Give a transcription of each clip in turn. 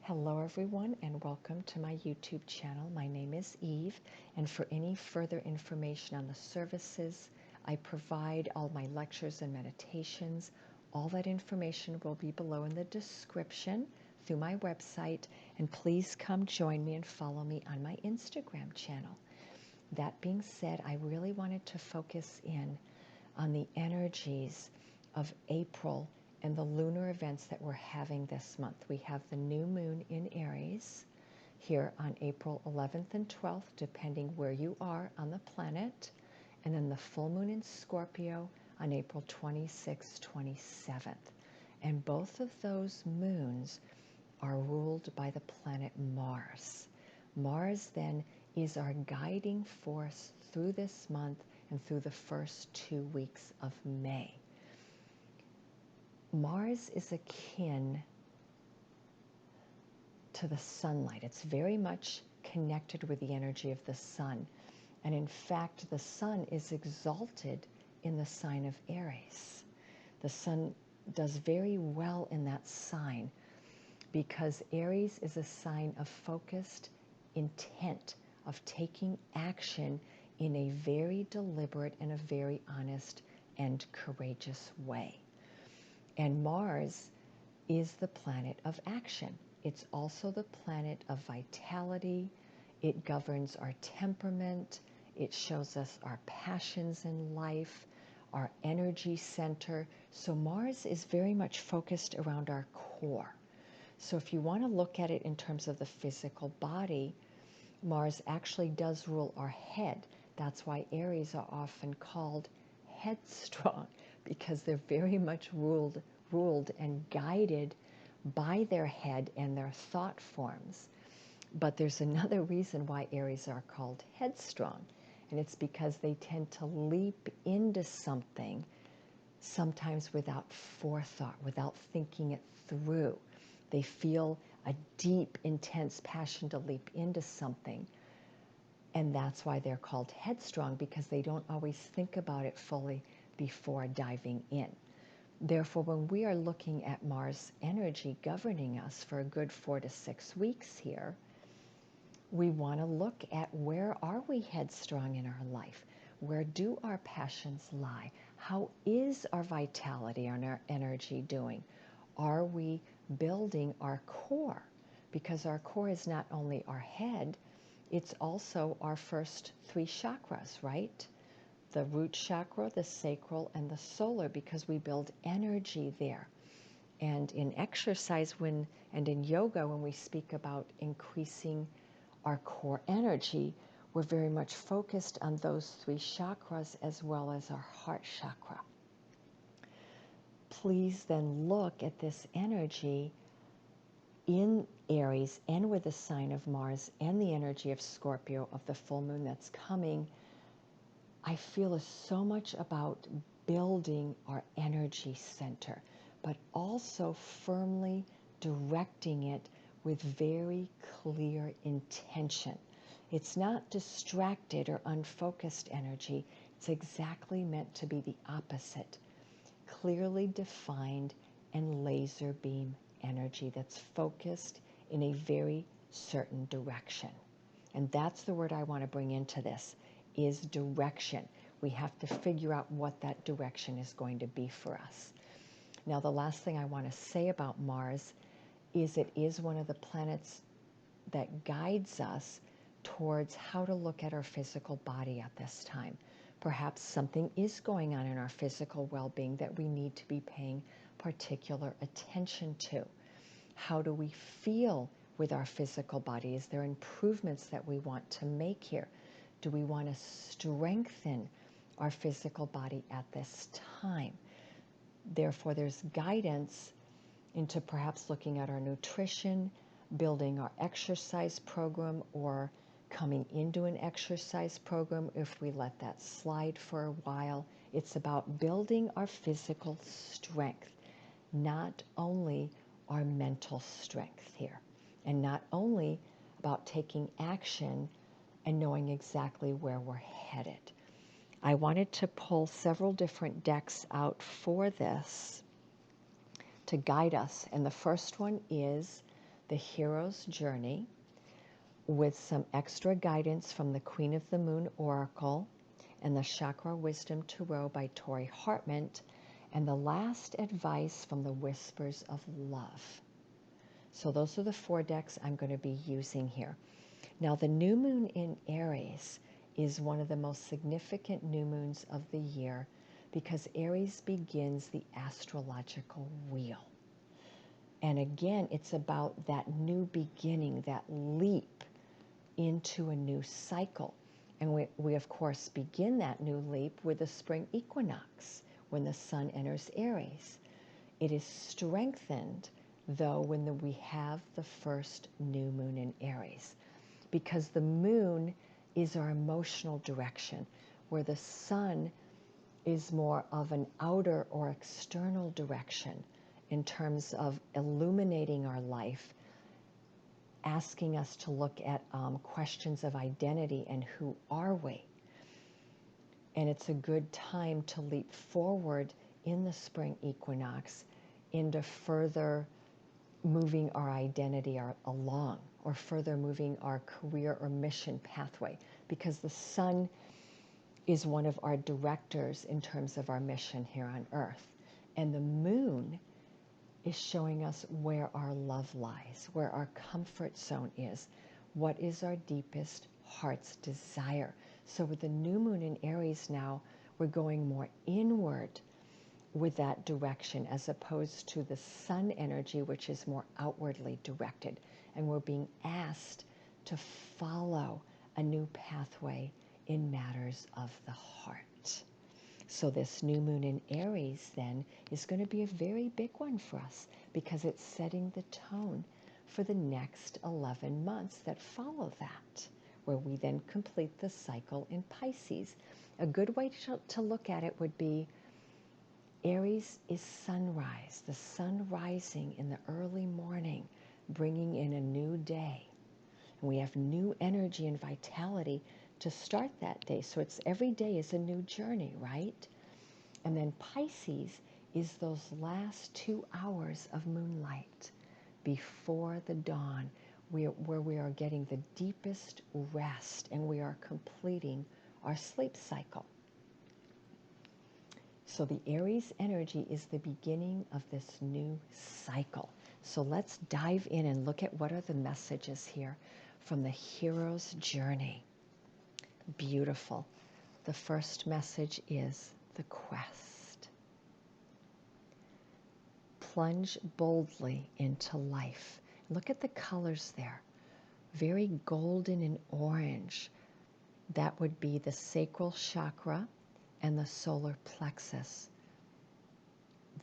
Hello everyone and welcome to my YouTube channel. My name is Eve, and for any further information on the services I provide, all my lectures and meditations, all that information will be below in the description through my website, and please come join me and follow me on my Instagram channel. That being said, I really wanted to focus in on the energies of April and the lunar events that we're having this month. We have the new moon in Aries here on April 11th and 12th, depending where you are on the planet, and then the full moon in Scorpio on April 26th, 27th. And both of those moons are ruled by the planet Mars. Mars then is our guiding force through this month and through the first 2 weeks of May. Mars is akin to the sunlight. It's very much connected with the energy of the sun. And in fact, the sun is exalted in the sign of Aries. The sun does very well in that sign because Aries is a sign of focused intent, of taking action in a very deliberate and a very honest and courageous way. And Mars is the planet of action. It's also the planet of vitality. It governs our temperament. It shows us our passions in life, our energy center. So Mars is very much focused around our core. So if you want to look at it in terms of the physical body, Mars actually does rule our head. That's why Aries are often called headstrong, because they're very much ruled and guided by their head and their thought forms. But there's another reason why Aries are called headstrong, and it's because they tend to leap into something sometimes without forethought, without thinking it through. They feel a deep, intense passion to leap into something. And that's why they're called headstrong, because they don't always think about it fully before diving in. Therefore, when we are looking at Mars energy governing us for a good 4 to 6 weeks here, we want to look at where are we headstrong in our life? Where do our passions lie? How is our vitality and our energy doing? Are we building our core? Because our core is not only our head, it's also our first 3 chakras, right? The root chakra, the sacral, and the solar, because we build energy there. And in exercise and in yoga, when we speak about increasing our core energy, we're very much focused on those 3 chakras as well as our heart chakra. Please then look at this energy in Aries and with the sign of Mars and the energy of Scorpio of the full moon that's coming. I feel is so much about building our energy center, but also firmly directing it with very clear intention. It's not distracted or unfocused energy. It's exactly meant to be the opposite. Clearly defined and laser beam energy that's focused in a very certain direction. And that's the word I want to bring into this, is direction. We have to figure out what that direction is going to be for us. Now, the last thing I want to say about Mars is it is one of the planets that guides us towards how to look at our physical body at this time. Perhaps something is going on in our physical well-being that we need to be paying particular attention to. How do we feel with our physical body? Is there improvements that we want to make here? Do we want to strengthen our physical body at this time? Therefore, there's guidance into perhaps looking at our nutrition, building our exercise program, or coming into an exercise program if we let that slide for a while. It's about building our physical strength, not only our mental strength here, and not only about taking action and knowing exactly where we're headed. I wanted to pull several different decks out for this to guide us, and the first one is the hero's journey with some extra guidance from the Queen of the Moon Oracle and the Chakra Wisdom Tarot by Tori Hartman, and the last advice from the Whispers of Love. So those are the 4 decks I'm going to be using here. Now, the new moon in Aries is one of the most significant new moons of the year because Aries begins the astrological wheel. And again, it's about that new beginning, that leap into a new cycle. And we of course, begin that new leap with the spring equinox, when the sun enters Aries. It is strengthened, though, when we have the first new moon in Aries, because the moon is our emotional direction, where the sun is more of an outer or external direction in terms of illuminating our life, asking us to look at questions of identity and who are we. And it's a good time to leap forward in the spring equinox into further moving our identity along, or further moving our career or mission pathway, because the sun is one of our directors in terms of our mission here on earth. And the moon is showing us where our love lies, where our comfort zone is, what is our deepest heart's desire. So with the new moon in Aries now, we're going more inward with that direction, as opposed to the sun energy, which is more outwardly directed. And we're being asked to follow a new pathway in matters of the heart. So this new moon in Aries then is going to be a very big one for us, because it's setting the tone for the next 11 months that follow that, where we then complete the cycle in Pisces. A good way to look at it would be Aries is sunrise, the sun rising in the early morning, bringing in a new day. And we have new energy and vitality to start that day. So it's every day is a new journey, right? And then Pisces is those last 2 hours of moonlight before the dawn, where we are getting the deepest rest and we are completing our sleep cycle. So the Aries energy is the beginning of this new cycle. So let's dive in and look at what are the messages here from the hero's journey. Beautiful. The first message is the quest. Plunge boldly into life. Look at the colors there. Very golden and orange. That would be the sacral chakra and the solar plexus.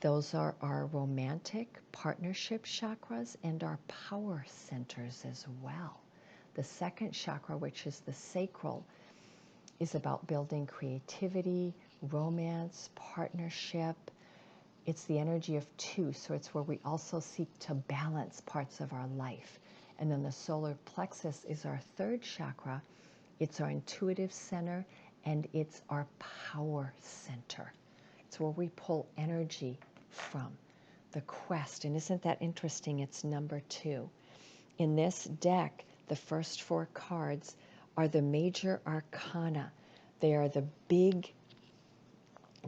Those are our romantic partnership chakras and our power centers as well. The second chakra, which is the sacral, is about building creativity, romance, partnership. It's the energy of 2, so it's where we also seek to balance parts of our life. And then the solar plexus is our third chakra. It's our intuitive center, and it's our power center. It's where we pull energy from. The quest, and isn't that interesting? It's number 2. In this deck, the first 4 cards are the major arcana. They are the big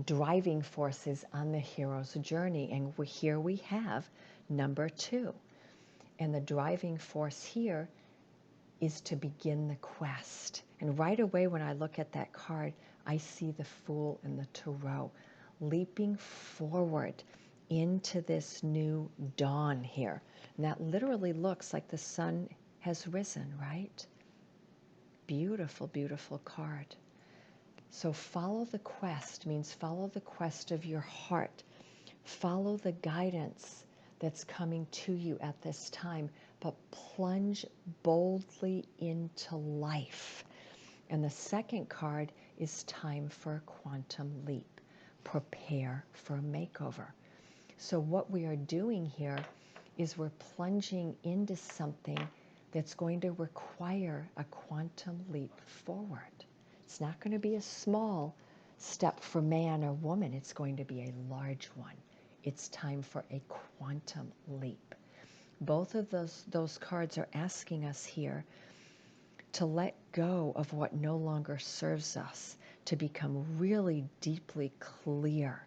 driving forces on the hero's journey. And here we have number 2. And the driving force here is to begin the quest. And right away when I look at that card, I see the Fool and the Tarot leaping forward into this new dawn here. And that literally looks like the sun has risen, right? Beautiful, beautiful card. So follow the quest means follow the quest of your heart. Follow the guidance that's coming to you at this time, but plunge boldly into life. And the second card is time for a quantum leap. Prepare for a makeover. So what we are doing here is we're plunging into something that's going to require a quantum leap forward. It's not going to be a small step for man or woman. It's going to be a large one. It's time for a quantum leap. Both of those cards are asking us here to let go of what no longer serves us, to become really deeply clear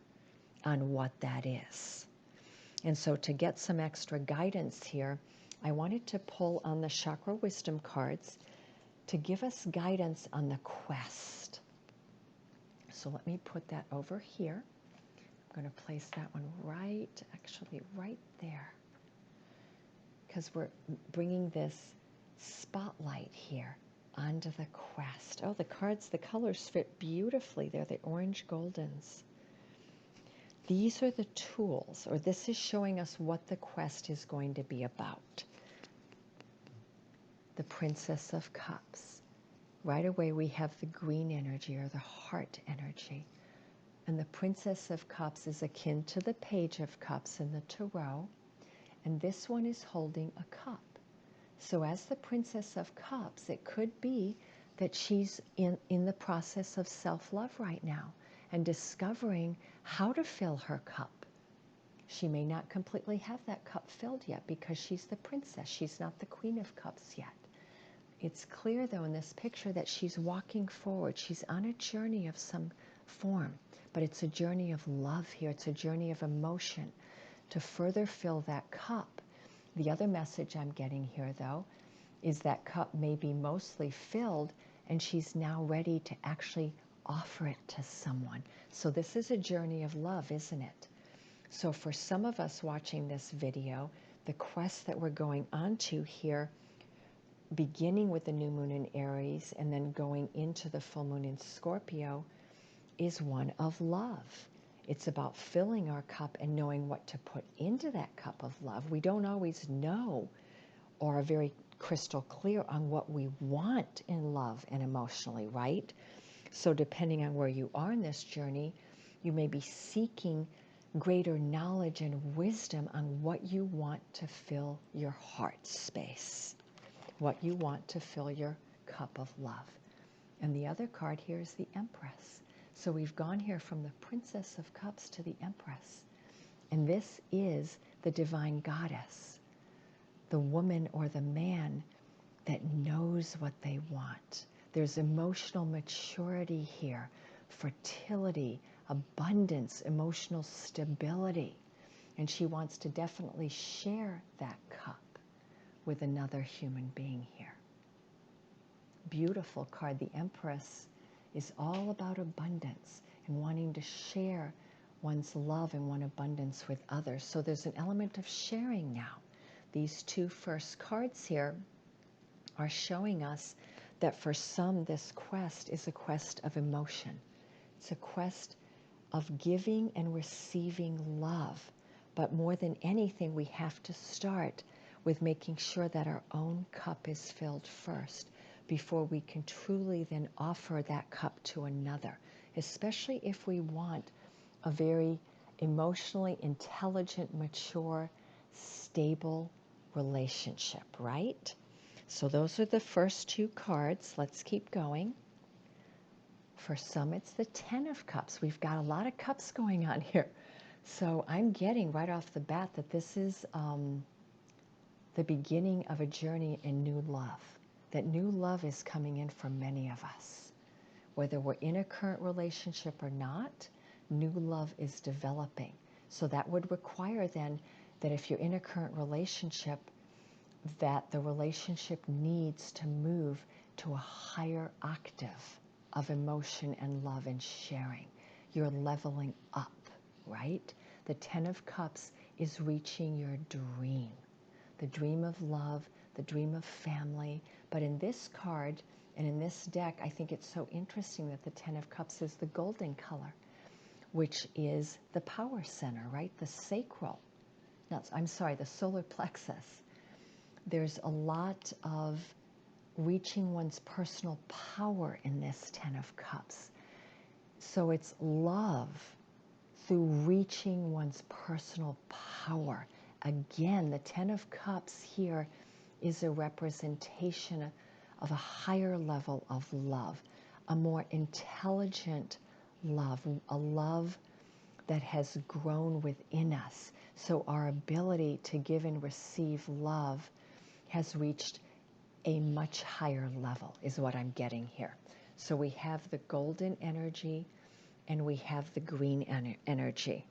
on what that is. And so to get some extra guidance here, I wanted to pull on the Chakra Wisdom cards to give us guidance on the quest. So let me put that over here. I'm going to place that one right there, because we're bringing this spotlight here onto the quest. Oh, the cards, the colors fit beautifully. They're the orange goldens. These are the tools, or this is showing us what the quest is going to be about. The Princess of Cups. Right away we have the green energy, or the heart energy. And the Princess of Cups is akin to the Page of Cups in the Tarot. And this one is holding a cup. So as the Princess of Cups, it could be that she's in the process of self-love right now and discovering how to fill her cup. She may not completely have that cup filled yet because she's the princess. She's not the Queen of Cups yet. It's clear, though, in this picture that she's walking forward. She's on a journey of some form, but it's a journey of love here. It's a journey of emotion to further fill that cup. The other message I'm getting here, though, is that cup may be mostly filled, and she's now ready to actually offer it to someone. So this is a journey of love, isn't it? So for some of us watching this video, the quest that we're going on to here, beginning with the new moon in Aries and then going into the full moon in Scorpio, is one of love. It's about filling our cup and knowing what to put into that cup of love. We don't always know or are very crystal clear on what we want in love and emotionally, right? So depending on where you are in this journey, you may be seeking greater knowledge and wisdom on what you want to fill your heart space, what you want to fill your cup of love. And the other card here is the Empress. So we've gone here from the Princess of Cups to the Empress. And this is the divine goddess, the woman or the man that knows what they want. There's emotional maturity here, fertility, abundance, emotional stability. And she wants to definitely share that cup with another human being here. Beautiful card. The Empress is all about abundance and wanting to share one's love and one abundance with others. So there's an element of sharing now. These two first cards here are showing us that for some, this quest is a quest of emotion. It's a quest of giving and receiving love. But more than anything, we have to start with making sure that our own cup is filled first before we can truly then offer that cup to another, especially if we want a very emotionally intelligent, mature, stable relationship, right? So those are the first two cards. Let's keep going. For some, it's the Ten of Cups. We've got a lot of cups going on here. So I'm getting right off the bat that this is the beginning of a journey in new love. That new love is coming in for many of us. Whether we're in a current relationship or not, new love is developing. So that would require then that if you're in a current relationship, that the relationship needs to move to a higher octave of emotion and love and sharing. You're leveling up, right? The Ten of Cups is reaching your dream. The dream of love, the dream of family. But in this card and in this deck, I think it's so interesting that the Ten of Cups is the golden color, which is the power center, right? The sacral. The solar plexus. There's a lot of reaching one's personal power in this Ten of Cups. So it's love through reaching one's personal power. Again, the Ten of Cups here is a representation of a higher level of love, a more intelligent love, a love that has grown within us. So our ability to give and receive love has reached a much higher level, is what I'm getting here. So we have the golden energy and we have the green energy.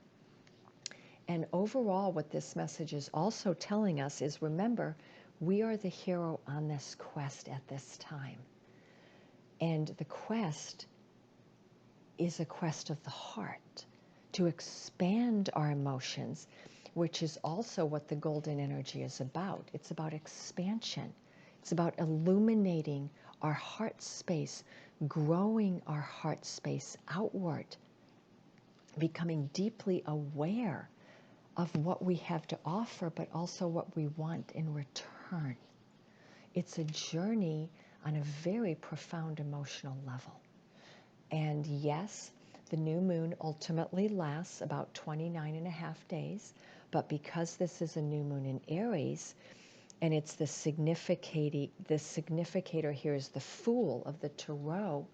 And overall, what this message is also telling us is, remember, we are the hero on this quest at this time. And the quest is a quest of the heart to expand our emotions, which is also what the golden energy is about. It's about expansion. It's about illuminating our heart space, growing our heart space outward, becoming deeply aware of what we have to offer, but also what we want in return. It's a journey on a very profound emotional level. And yes, the new moon ultimately lasts about 29 and a half days, but because this is a new moon in Aries, and it's the significator here is the Fool of the Tarot,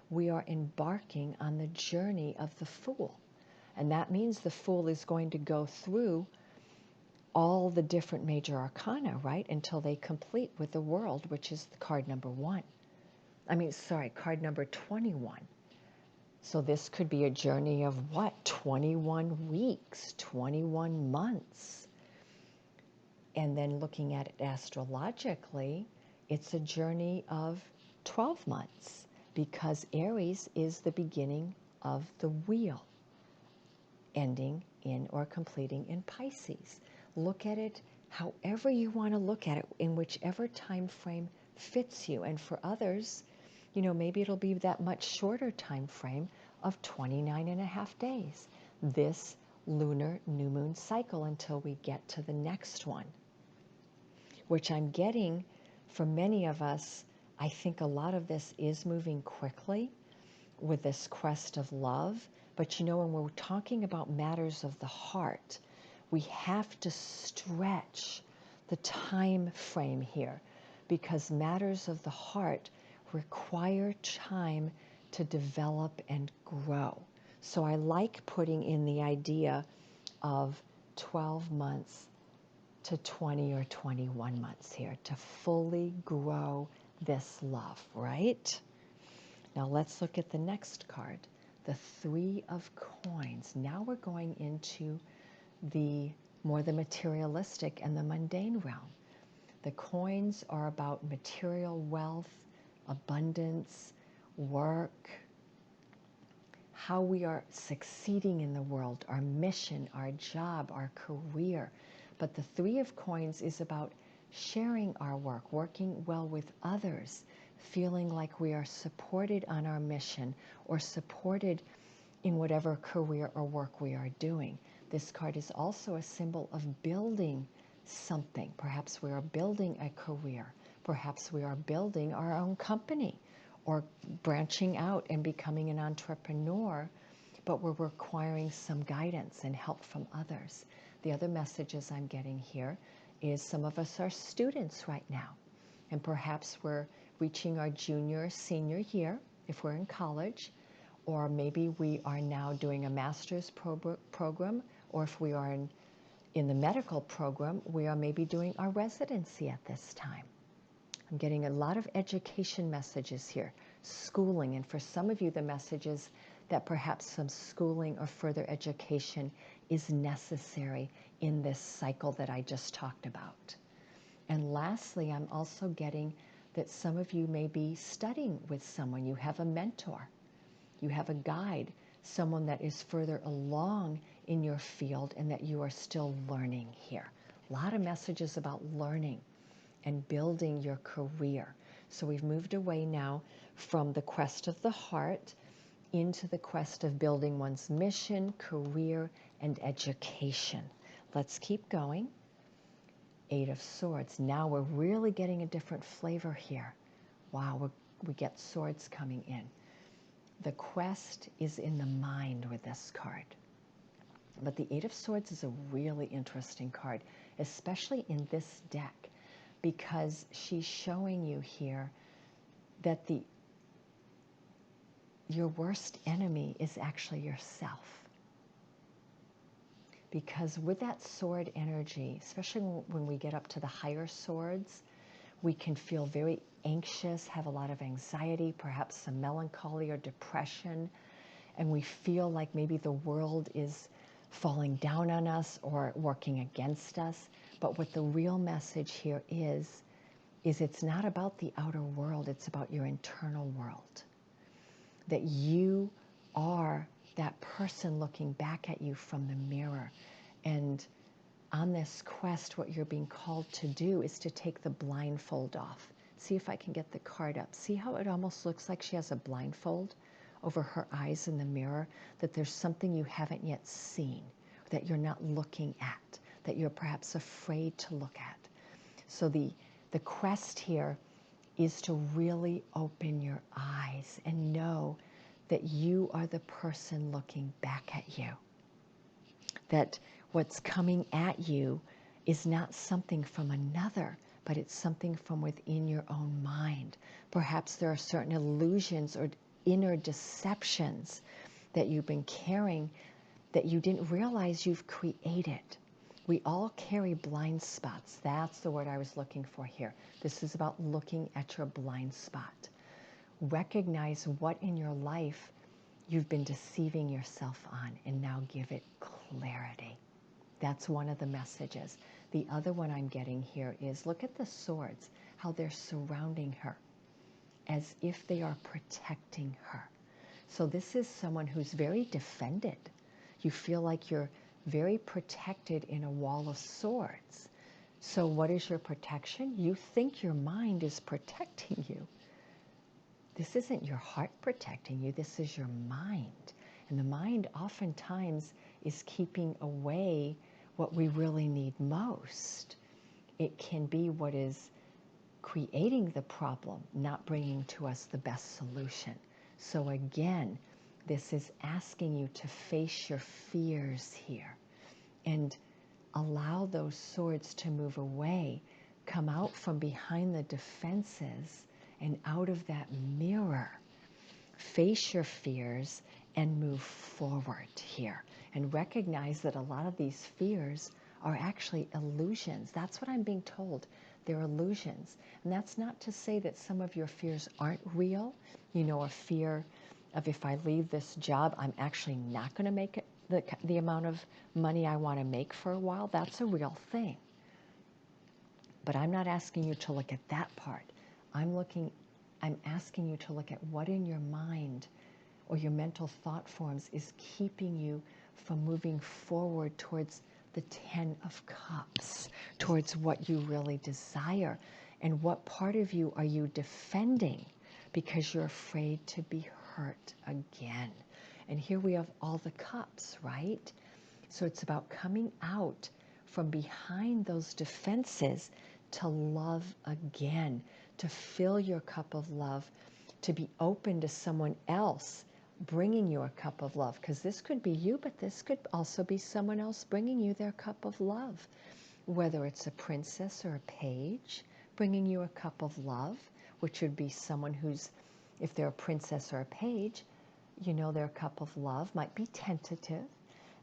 we are embarking on the journey of the Fool. And that means the Fool is going to go through all the different major arcana, right, until they complete with the World, which is the card number 1. Card number 21. So this could be a journey of what? 21 weeks, 21 months. And then looking at it astrologically, it's a journey of 12 months because Aries is the beginning of the wheel, ending in or completing in Pisces. Look at it however you want to look at it, in whichever time frame fits you. And for others, maybe it'll be that much shorter time frame of 29 and a half days, this lunar new moon cycle, until we get to the next one, which I'm getting for many of us. I think a lot of this is moving quickly with this quest of love. But when we're talking about matters of the heart, we have to stretch the time frame here, because matters of the heart require time to develop and grow. So I like putting in the idea of 12 months to 20 or 21 months here to fully grow this love, right? Now let's look at the next card, the 3 of Coins. Now we're going into the materialistic and the mundane realm. The coins are about material wealth, abundance, work, how we are succeeding in the world, our mission, our job, our career. But the 3 of Coins is about sharing our work, working well with others, feeling like we are supported on our mission or supported in whatever career or work we are doing. This card is also a symbol of building something. Perhaps we are building a career. Perhaps we are building our own company or branching out and becoming an entrepreneur, but we're requiring some guidance and help from others. The other messages I'm getting here is some of us are students right now, and perhaps we're reaching our junior, senior year if we're in college, or maybe we are now doing a master's program, or if we are in the medical program, we are maybe doing our residency at this time. I'm getting a lot of education messages here, schooling, and for some of you the message is that perhaps some schooling or further education is necessary in this cycle that I just talked about. And lastly, I'm also getting that some of you may be studying with someone. You have a mentor, you have a guide, someone that is further along in your field and that you are still learning here. A lot of messages about learning and building your career. So we've moved away now from the quest of the heart into the quest of building one's mission, career, and education. Let's keep going. 8 of Swords. Now we're really getting a different flavor here. Wow, we get swords coming in. The quest is in the mind with this card. But the 8 of Swords is a really interesting card, especially in this deck, because she's showing you here that your worst enemy is actually yourself. because with that sword energy, especially when we get up to the higher swords, we can feel very anxious, have a lot of anxiety, perhaps some melancholy or depression, and we feel like maybe the world is falling down on us or working against us. But what the real message here is it's not about the outer world, it's about your internal world. That you are that person looking back at you from the mirror. And on this quest, what you're being called to do is to take the blindfold off. See if I can get the card up. See how it almost looks like she has a blindfold over her eyes in the mirror, that there's something you haven't yet seen, that you're not looking at, that you're perhaps afraid to look at. So the quest here is to really open your eyes and know that you are the person looking back at you. That what's coming at you is not something from another, but it's something from within your own mind. Perhaps there are certain illusions or inner deceptions that you've been carrying that you didn't realize you've created. We all carry blind spots. That's the word I was looking for here. This is about looking at your blind spot. Recognize what in your life you've been deceiving yourself on, and now give it clarity. That's one of the messages. The other one I'm getting here is look at the swords, how they're surrounding her as if they are protecting her. So this is someone who's very defended. You feel like you're very protected in a wall of swords. So what is your protection? You think your mind is protecting you. This isn't your heart protecting you, this is your mind. And the mind oftentimes is keeping away what we really need most. It can be what is creating the problem, not bringing to us the best solution. So again, this is asking you to face your fears here and allow those swords to move away, come out from behind the defenses and out of that mirror. Face your fears and move forward here. And recognize that a lot of these fears are actually illusions. That's what I'm being told. They're illusions. And that's not to say that some of your fears aren't real. You know, a fear of if I leave this job, I'm actually not going to make it the amount of money I want to make for a while. That's a real thing. But I'm not asking you to look at that part. I'm asking you to look at what in your mind or your mental thought forms is keeping you from moving forward towards the 10 of Cups, towards what you really desire. And what part of you are you defending because you're afraid to be hurt again? And here we have all the cups, right? So it's about coming out from behind those defenses to love again, to fill your cup of love, to be open to someone else bringing you a cup of love. Because this could be you, but this could also be someone else bringing you their cup of love. Whether it's a princess or a page bringing you a cup of love, which would be someone who's, if they're a princess or a page, you know, their cup of love might be tentative.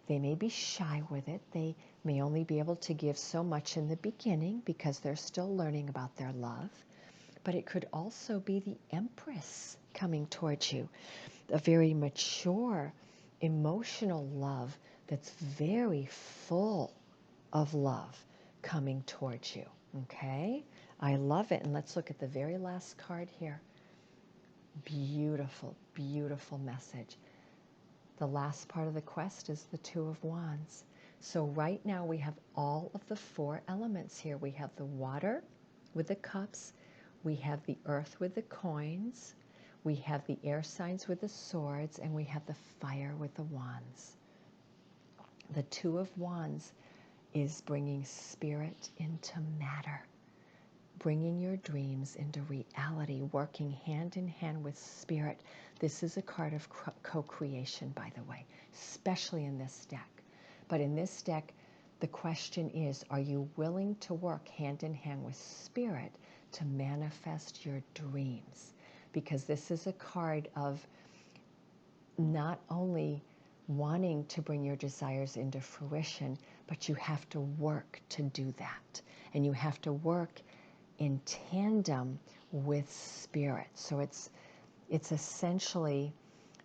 They may be shy with it. They may only be able to give so much in the beginning because they're still learning about their love. But it could also be the Empress coming towards you, a very mature, emotional love that's very full of love coming towards you. Okay? I love it. And let's look at the very last card here. Beautiful, beautiful message. The last part of the quest is the Two of Wands. So right now we have all of the 4 elements here. We have the water with the cups. We have the earth with the coins. We have the air signs with the swords. And we have the fire with the wands. The Two of Wands is bringing spirit into matter, bringing your dreams into reality, working hand in hand with spirit. This is a card of co-creation, by the way, especially in this deck. But in this deck, the question is, are you willing to work hand in hand with spirit to manifest your dreams? Because this is a card of not only wanting to bring your desires into fruition, but you have to work to do that. And you have to work in tandem with spirit. So it's essentially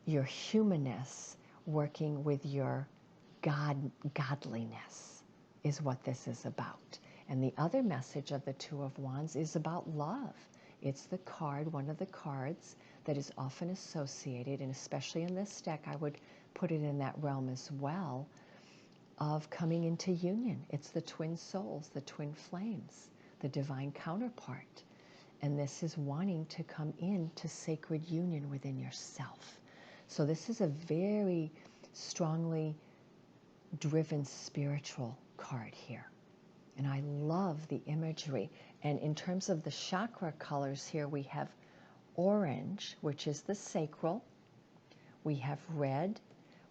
your humanness working with your godliness is what this is about. And the other message of the Two of Wands is about love. It's the card, one of the cards that is often associated, and especially in this deck, I would put it in that realm as well, of coming into union. It's the twin souls, the twin flames, the divine counterpart. And this is wanting to come into sacred union within yourself. So this is a very strongly driven spiritual card here. And I love the imagery. And in terms of the chakra colors here, we have orange, which is the sacral. We have red,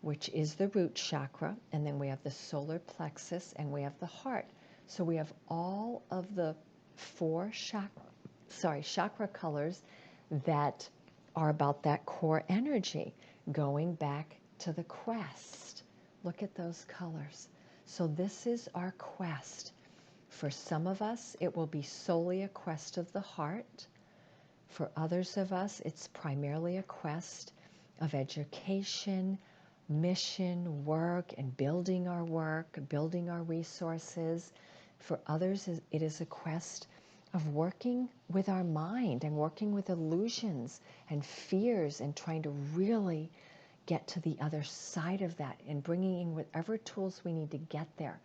which is the root chakra. And then we have the solar plexus, and we have the heart. So we have all of the four chakra colors that are about that core energy, going back to the quest. Look at those colors. So this is our quest. For some of us, it will be solely a quest of the heart. For others of us, it's primarily a quest of education, mission, work, and building our work, building our resources. For others, it is a quest of working with our mind and working with illusions and fears and trying to really get to the other side of that and bringing in whatever tools we need to get there.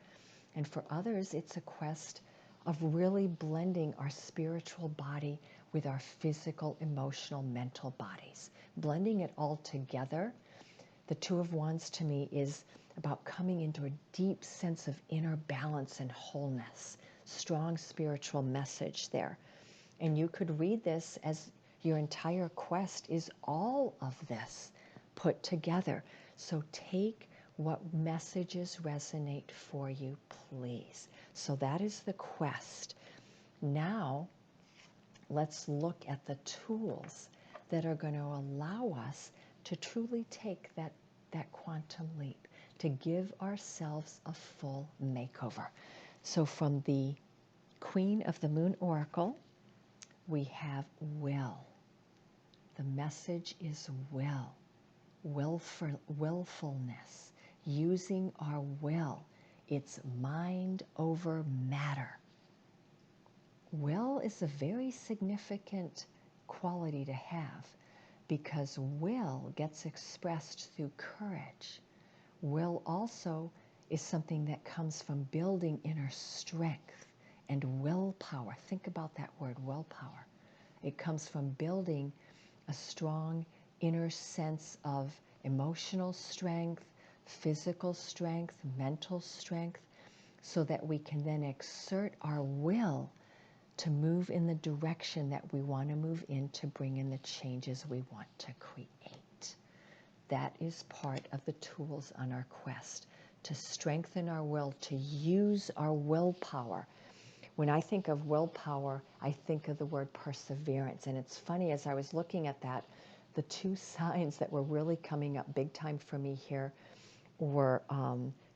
And for others, it's a quest of really blending our spiritual body with our physical, emotional, mental bodies. Blending it all together. The Two of Wands to me is about coming into a deep sense of inner balance and wholeness. Strong spiritual message there. And you could read this as your entire quest is all of this put together. So take what messages resonate for you, please. So that is the quest. Now, let's look at the tools that are going to allow us to truly take that quantum leap, to give ourselves a full makeover. So from the Queen of the Moon Oracle, we have will. The message is will. Willfulness. Using our will. It's mind over matter. Will is a very significant quality to have because will gets expressed through courage. Will also is something that comes from building inner strength and willpower. Think about that word, willpower. It comes from building a strong inner sense of emotional strength, physical strength, mental strength, so that we can then exert our will to move in the direction that we want to move in to bring in the changes we want to create. That is part of the tools on our quest, to strengthen our will, to use our willpower. When I think of willpower, I think of the word perseverance. And it's funny, as I was looking at that, the two signs that were really coming up big time for me here were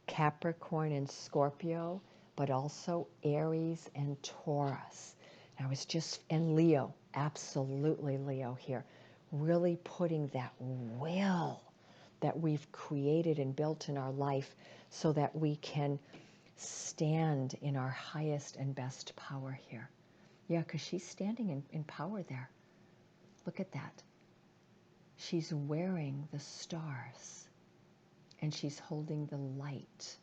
Capricorn and Scorpio, but also Aries and Taurus. And I was and Leo, absolutely Leo here, really putting that will that we've created and built in our life so that we can stand in our highest and best power here. Yeah, because she's standing in power there. Look at that. She's wearing the stars and she's holding the light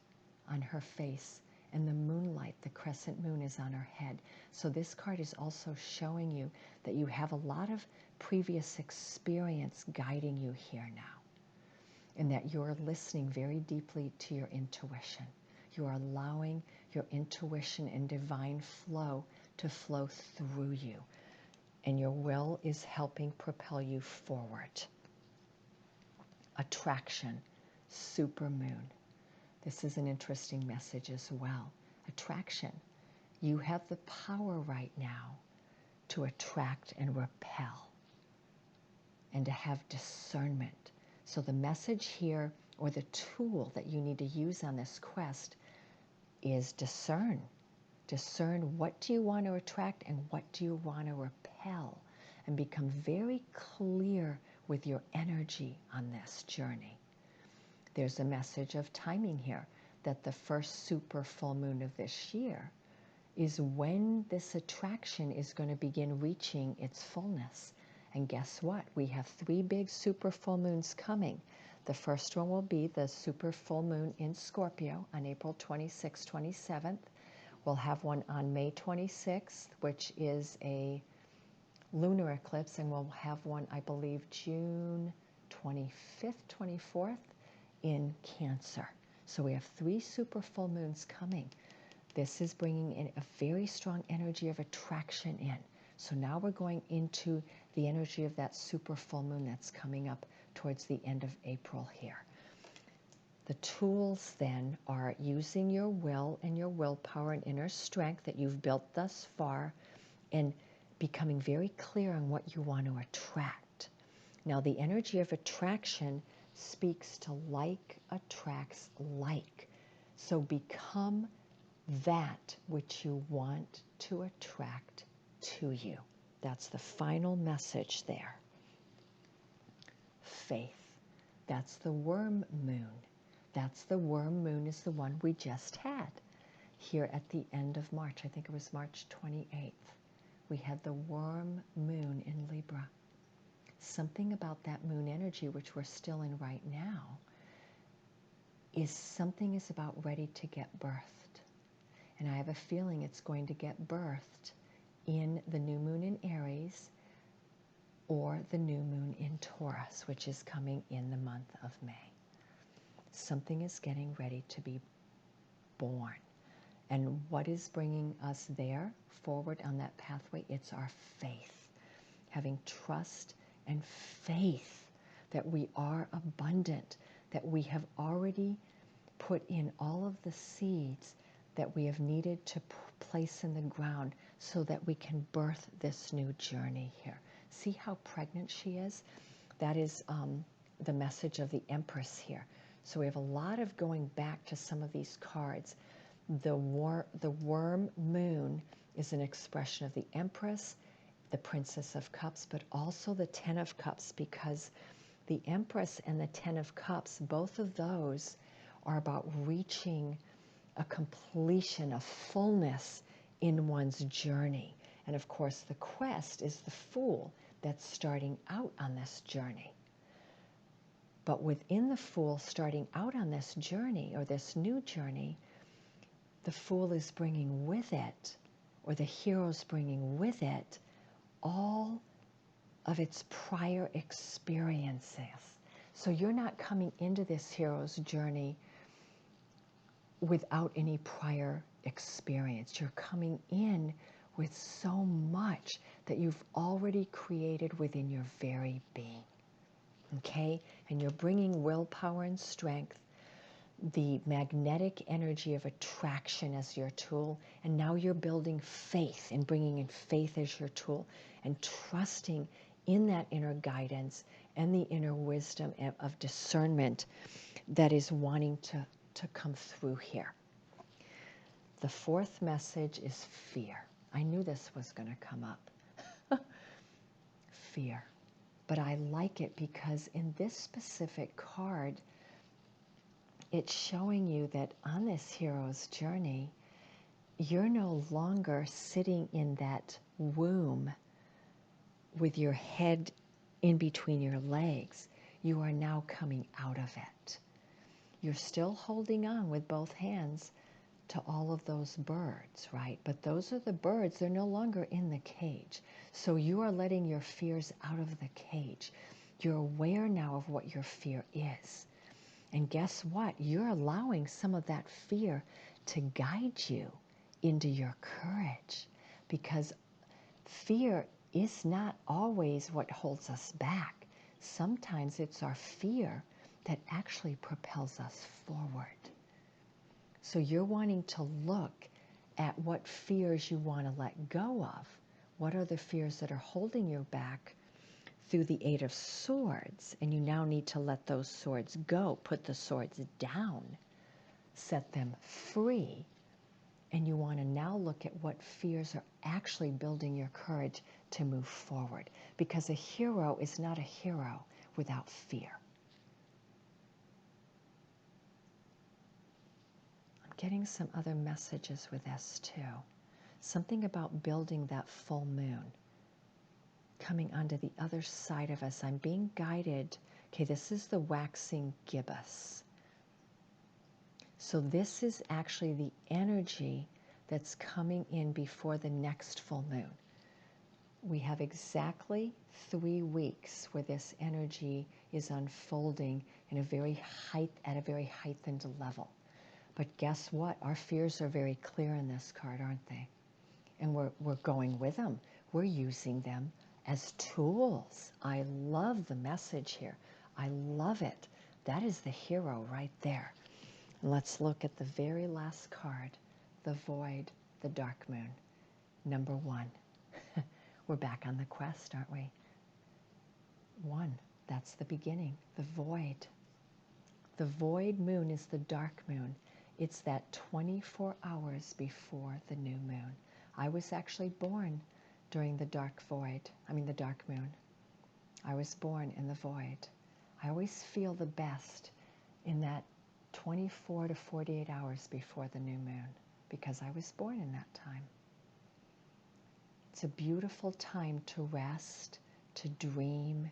on her face, and the moonlight, the crescent moon, is on her head. So this card is also showing you that you have a lot of previous experience guiding you here now, and that you're listening very deeply to your intuition. You are allowing your intuition and divine flow to flow through you, and your will is helping propel you forward. Attraction, supermoon. This is an interesting message as well. Attraction. You have the power right now to attract and repel and to have discernment. So the message here or the tool that you need to use on this quest is discern. Discern what do you want to attract and what do you want to repel, and become very clear with your energy on this journey. There's a message of timing here, that the first super full moon of this year is when this attraction is going to begin reaching its fullness. And guess what? We have 3 big super full moons coming. The first one will be the super full moon in Scorpio on April 26th, 27th. We'll have one on May 26th, which is a lunar eclipse, and we'll have one, I believe, June 25th, 24th in Cancer. So we have 3 super full moons coming. This is bringing in a very strong energy of attraction in. So now we're going into the energy of that super full moon that's coming up towards the end of April here. The tools then are using your will and your willpower and inner strength that you've built thus far, and becoming very clear on what you want to attract. Now, the energy of attraction speaks to like attracts like. So become that which you want to attract to you. That's the final message there. Faith. That's the worm moon. That's the worm moon is the one we just had here at the end of March. I think it was March 28th. We had the worm moon in Libra. Something about that moon energy, which we're still in right now, is something is about ready to get birthed. And I have a feeling it's going to get birthed in the new moon in Aries or the new moon in Taurus, which is coming in the month of May. Something is getting ready to be born. And what is bringing us there, forward on that pathway? It's our faith. Having trust and faith that we are abundant, that we have already put in all of the seeds that we have needed to place in the ground so that we can birth this new journey here. See how pregnant she is? That is the message of the Empress here. So we have a lot of going back to some of these cards. The worm moon is an expression of the Empress, the Princess of Cups, but also the Ten of Cups, because the Empress and the Ten of Cups, both of those are about reaching a completion, a fullness in one's journey. And of course, the quest is the Fool that's starting out on this journey. But within the Fool starting out on this journey, or this new journey, the Fool is bringing with it, or the hero's bringing with it, all of its prior experiences. So you're not coming into this hero's journey without any prior experience. You're coming in with so much that you've already created within your very being. Okay? And you're bringing willpower and strength, the magnetic energy of attraction as your tool, and now you're building faith and bringing in faith as your tool and trusting in that inner guidance and the inner wisdom of discernment that is wanting to come through here. The fourth message is fear. I knew this was going to come up. Fear. But I like it because in this specific card, it's showing you that on this hero's journey, you're no longer sitting in that womb with your head in between your legs. You are now coming out of it. You're still holding on with both hands to all of those birds, right? But those are the birds. They're no longer in the cage. So you are letting your fears out of the cage. You're aware now of what your fear is. And guess what? You're allowing some of that fear to guide you into your courage, because fear is not always what holds us back. Sometimes it's our fear that actually propels us forward. So you're wanting to look at what fears you want to let go of. What are the fears that are holding you back through the Eight of Swords, and you now need to let those swords go, put the swords down, set them free, and you want to now look at what fears are actually building your courage to move forward, because a hero is not a hero without fear. I'm getting some other messages with this too. Something about building that full moon, coming onto the other side of us. I'm being guided. Okay, this is the waxing gibbous. So this is actually the energy that's coming in before the next full moon. We have exactly 3 weeks where this energy is unfolding in at a very heightened level. But guess what? Our fears are very clear in this card, aren't they? And we're going with them. We're using them as tools. I love the message here. I love it. That is the hero right there. Let's look at the very last card, the void, the dark moon. Number 1. We're back on the quest, aren't we? 1, that's the beginning, the void. The void moon is the dark moon. It's that 24 hours before the new moon. I was actually born during the dark moon. I was born in the void. I always feel the best in that 24 to 48 hours before the new moon, because I was born in that time. It's a beautiful time to rest, to dream,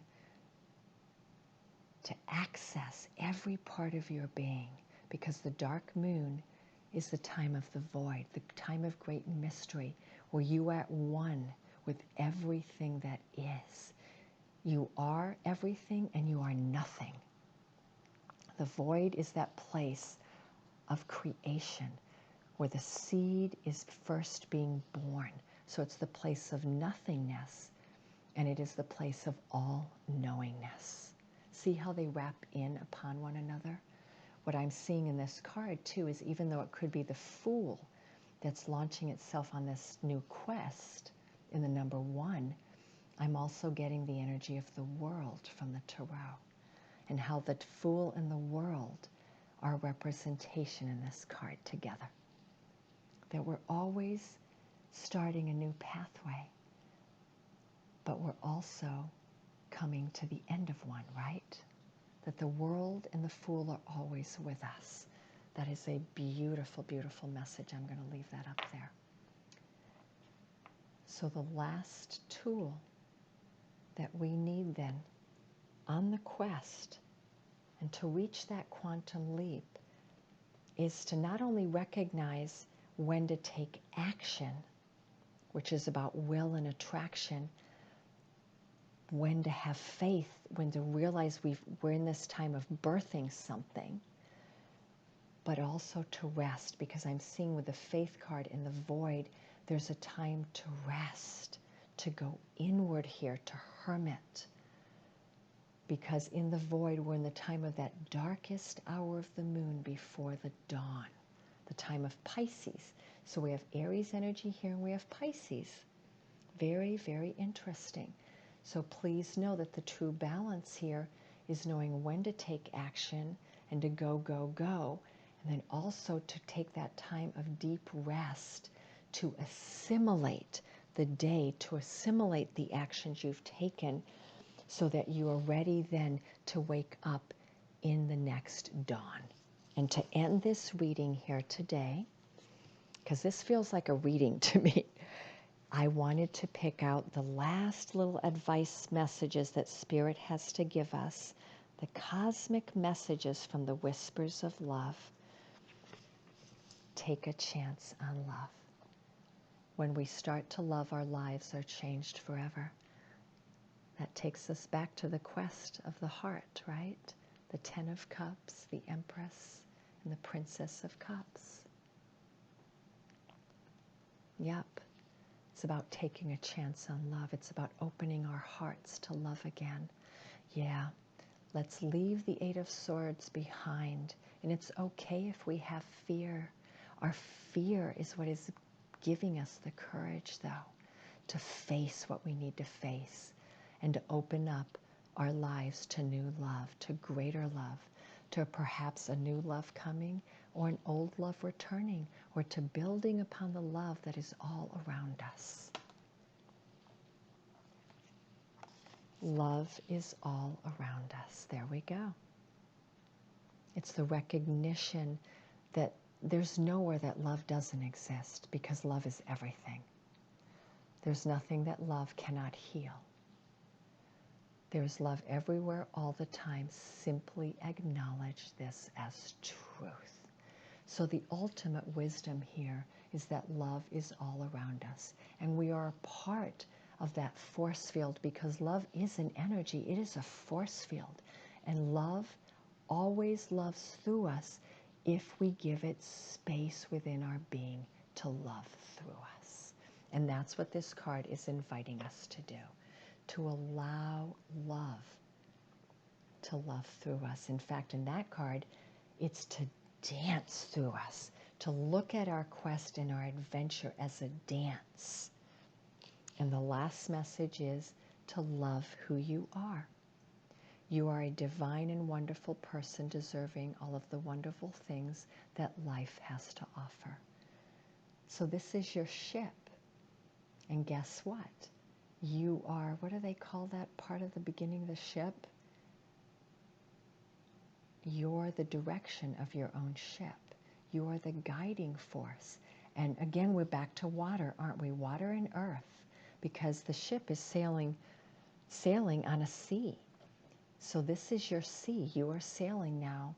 to access every part of your being, because the dark moon is the time of the void, the time of great mystery, where you are at one with everything that is. You are everything and you are nothing. The void is that place of creation where the seed is first being born. So it's the place of nothingness, and it is the place of all knowingness. See how they wrap in upon one another? What I'm seeing in this card too is, even though it could be the Fool that's launching itself on this new quest in the number 1, I'm also getting the energy of the world from the Tarot, and how the Fool and the world are a representation in this card together. That we're always starting a new pathway, but we're also coming to the end of one, right? That the world and the Fool are always with us. That is a beautiful, beautiful message. I'm going to leave that up there. So the last tool that we need then on the quest and to reach that quantum leap is to not only recognize when to take action, which is about will and attraction, when to have faith, when to realize we're in this time of birthing something, but also to rest, because I'm seeing with the Faith card in the void, there's a time to rest, to go inward here, to hermit. Because in the void, we're in the time of that darkest hour of the moon before the dawn, the time of Pisces. So we have Aries energy here and we have Pisces. Very, very interesting. So please know that the true balance here is knowing when to take action and to go, go, go. And then also to take that time of deep rest to assimilate the day, to assimilate the actions you've taken, so that you are ready then to wake up in the next dawn. And to end this reading here today, because this feels like a reading to me, I wanted to pick out the last little advice messages that Spirit has to give us, the cosmic messages from the whispers of love. Take a chance on love. When we start to love, our lives are changed forever. That takes us back to the quest of the heart, right? The 10 of Cups, the Empress, and the Princess of Cups. Yep. It's about taking a chance on love. It's about opening our hearts to love again. Yeah. Let's leave the 8 of Swords behind. And it's okay if we have fear. Our fear is what is giving us the courage, though, to face what we need to face. and to open up our lives to new love, to greater love, to perhaps a new love coming or an old love returning, or to building upon the love that is all around us. Love is all around us. There we go. It's the recognition that there's nowhere that love doesn't exist, because love is everything. There's nothing that love cannot heal. There's love everywhere all the time. Simply acknowledge this as truth. So the ultimate wisdom here is that love is all around us, and we are a part of that force field, because love is an energy. It is a force field, and love always loves through us if we give it space within our being to love through us. And that's what this card is inviting us to do, to allow love to love through us. In fact, in that card, it's to dance through us, to look at our quest and our adventure as a dance. And the last message is to love who you are. You are a divine and wonderful person, deserving all of the wonderful things that life has to offer. So this is your ship. And guess what? You are, what do they call that part of the beginning of the ship? You're the direction of your own ship. You are the guiding force. And again, we're back to water, aren't we? Water and earth, because the ship is sailing on a sea. So this is your sea. You are sailing now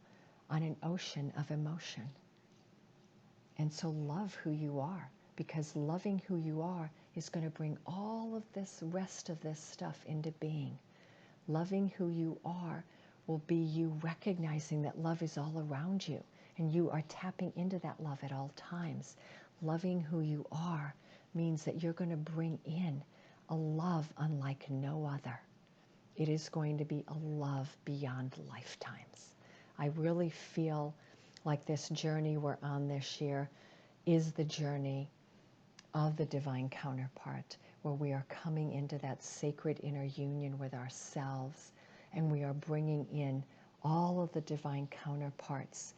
on an ocean of emotion. And so love who you are, because loving who you are is going to bring all of this rest of this stuff into being. Loving who you are will be you recognizing that love is all around you, and you are tapping into that love at all times. Loving who you are means that you're going to bring in a love unlike no other. It is going to be a love beyond lifetimes. I really feel like this journey we're on this year is the journey of the divine counterpart, where we are coming into that sacred inner union with ourselves, and we are bringing in all of the divine counterparts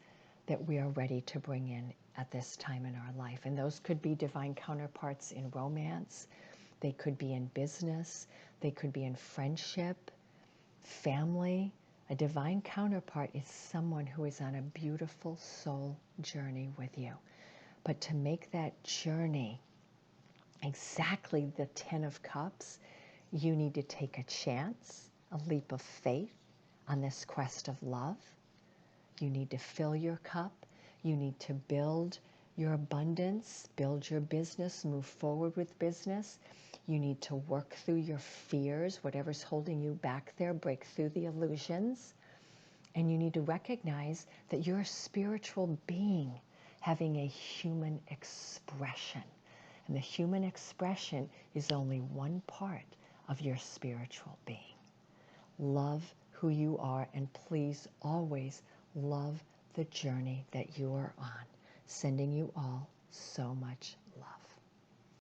that we are ready to bring in at this time in our life. And those could be divine counterparts in romance, they could be in business, they could be in friendship, family. A divine counterpart is someone who is on a beautiful soul journey with you. But to make that journey exactly the 10 of Cups, you need to take a chance, a leap of faith on this quest of love. You need to fill your cup. You need to build your abundance, build your business, move forward with business. You need to work through your fears, whatever's holding you back there, break through the illusions. And you need to recognize that you're a spiritual being having a human expression. And the human expression is only one part of your spiritual being. Love who you are, and please always love the journey that you are on. Sending you all so much